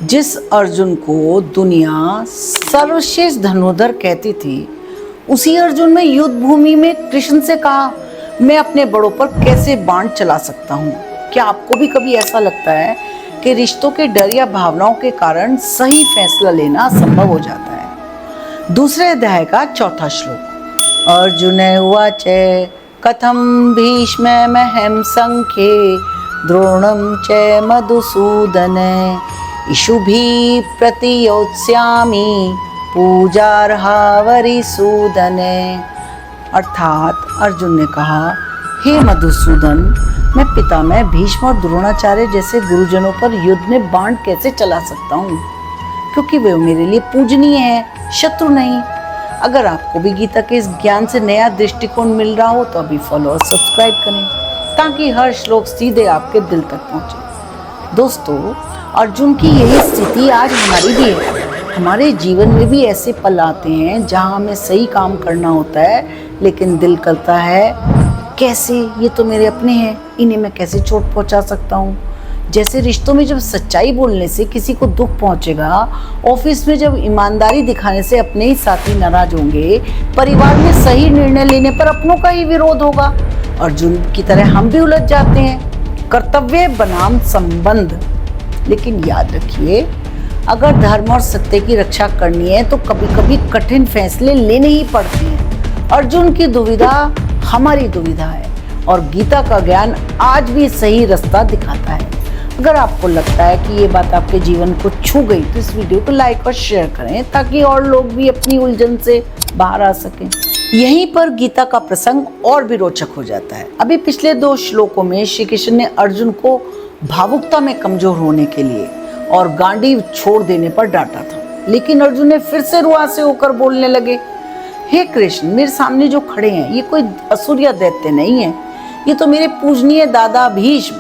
जिस अर्जुन को दुनिया सर्वश्रेष्ठ धनुर्धर कहती थी, उसी अर्जुन ने युद्ध भूमि में कृष्ण से कहा, मैं अपने बड़ों पर कैसे बाण चला सकता हूँ। क्या आपको भी कभी ऐसा लगता है कि रिश्तों के डर या भावनाओं के कारण सही फैसला लेना असंभव हो जाता है। दूसरे अध्याय का चौथा श्लोक। अर्जुन उवाच कथम भीष्ममहं संख्ये द्रोणं च मधुसूदन इषुभिः प्रतियोत्स्यामि पूजार्हा वरिसूदन। अर्थात अर्जुन ने कहा, हे मधुसूदन, मैं पितामह भीष्म और द्रोणाचार्य जैसे गुरुजनों पर युद्ध में बाण कैसे चला सकता हूँ, क्योंकि वे मेरे लिए पूजनीय हैं, शत्रु नहीं। अगर आपको भी गीता के इस ज्ञान से नया दृष्टिकोण मिल रहा हो तो अभी फॉलो और सब्सक्राइब करें, ताकि हर श्लोक सीधे आपके दिल तक पहुँचे। दोस्तों, अर्जुन की यही स्थिति आज हमारी भी है। हमारे जीवन में भी ऐसे पल आते हैं जहाँ हमें सही काम करना होता है, लेकिन दिल करता है कैसे, ये तो मेरे अपने हैं, इन्हें मैं कैसे चोट पहुँचा सकता हूँ। जैसे रिश्तों में जब सच्चाई बोलने से किसी को दुख पहुँचेगा, ऑफिस में जब ईमानदारी दिखाने से अपने ही साथी नाराज होंगे, परिवार में सही निर्णय लेने पर अपनों का ही विरोध होगा। अर्जुन की तरह हम भी उलझ जाते हैं। कर्तव्य बनाम संबंध। लेकिन याद रखिए, अगर धर्म और सत्य की रक्षा करनी है तो कभी कभी कठिन फैसले लेने ही पड़ते हैं। अर्जुन की दुविधा हमारी दुविधा है और गीता का ज्ञान आज भी सही रास्ता दिखाता है। अगर आपको लगता है कि ये बात आपके जीवन को छू गई तो इस वीडियो को लाइक और शेयर करें, ताकि और लोग भी अपनी उलझन से बाहर आ सकें। यहीं पर गीता का प्रसंग और भी रोचक हो जाता है। अभी पिछले 2 श्लोकों में श्री कृष्ण ने अर्जुन को भावुकता में कमजोर होने के लिए और गांडीव छोड़ देने पर डांटा था, लेकिन अर्जुन ने फिर से रुआसे होकर बोलने लगे, हे कृष्ण, मेरे सामने जो खड़े हैं ये कोई असुर या दैत्य नहीं है, ये तो मेरे पूजनीय दादा भीष्म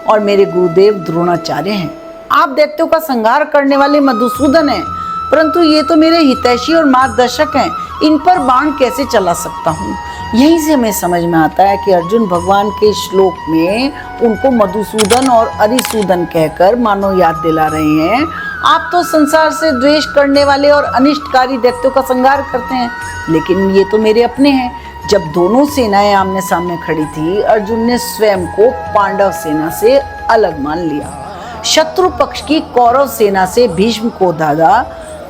और मेरे गुरुदेव द्रोणाचार्य हैं। आप दैत्यों का संहार करने वाले मधुसूदन हैं, परंतु ये तो मेरे हितैषी और मार्गदर्शक हैं, इन पर बाण कैसे चला सकता हूँ। यहीं से हमें समझ में आता है कि अर्जुन भगवान के श्लोक में उनको मधुसूदन और अरिसूदन कहकर मानो याद दिला रहे हैं, आप तो संसार से द्वेष करने वाले और अनिष्टकारी दैत्यों का संहार करते हैं, लेकिन ये तो मेरे अपने हैं। जब दोनों सेनाएं आमने सामने खड़ी थी, अर्जुन ने स्वयं को पांडव सेना से अलग मान लिया। शत्रु पक्ष की कौरव सेना से भीष्म को दादा,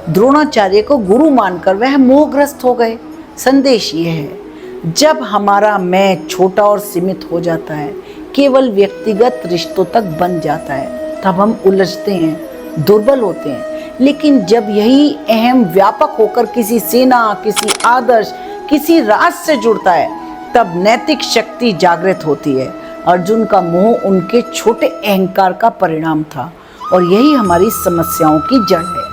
द्रोणाचार्य को गुरु मानकर वह मोहग्रस्त हो गए। संदेश ये है, जब हमारा मैं छोटा और सीमित हो जाता है, केवल व्यक्तिगत रिश्तों तक बन जाता है, तब हम उलझते हैं, दुर्बल होते हैं। लेकिन जब यही अहम व्यापक होकर किसी सेना, किसी आदर्श, किसी राष्ट्र से जुड़ता है, तब नैतिक शक्ति जागृत होती है। अर्जुन का मोह उनके छोटे अहंकार का परिणाम था और यही हमारी समस्याओं की जड़ है।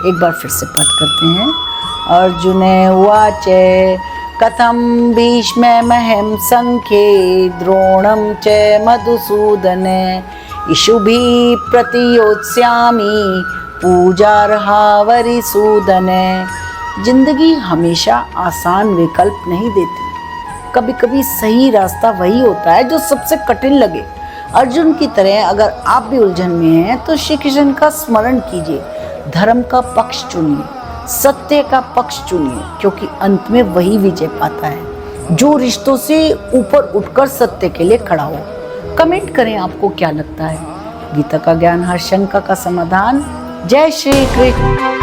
एक बार फिर से पाठ करते हैं। अर्जुन उवाच कथम भीष्ममहं संख्ये द्रोणं च मधुसूदन इषुभिः प्रतियोत्स्यामि पूजार्हा वरिसूदन। जिंदगी हमेशा आसान विकल्प नहीं देती। कभी कभी सही रास्ता वही होता है जो सबसे कठिन लगे। अर्जुन की तरह अगर आप भी उलझन में हैं तो श्री कृष्ण का स्मरण कीजिए, धर्म का पक्ष चुनिए, सत्य का पक्ष चुनिए, क्योंकि अंत में वही विजय पाता है जो रिश्तों से ऊपर उठकर सत्य के लिए खड़ा हो। कमेंट करें आपको क्या लगता है। गीता का ज्ञान हर शंका का समाधान। जय श्री कृष्ण।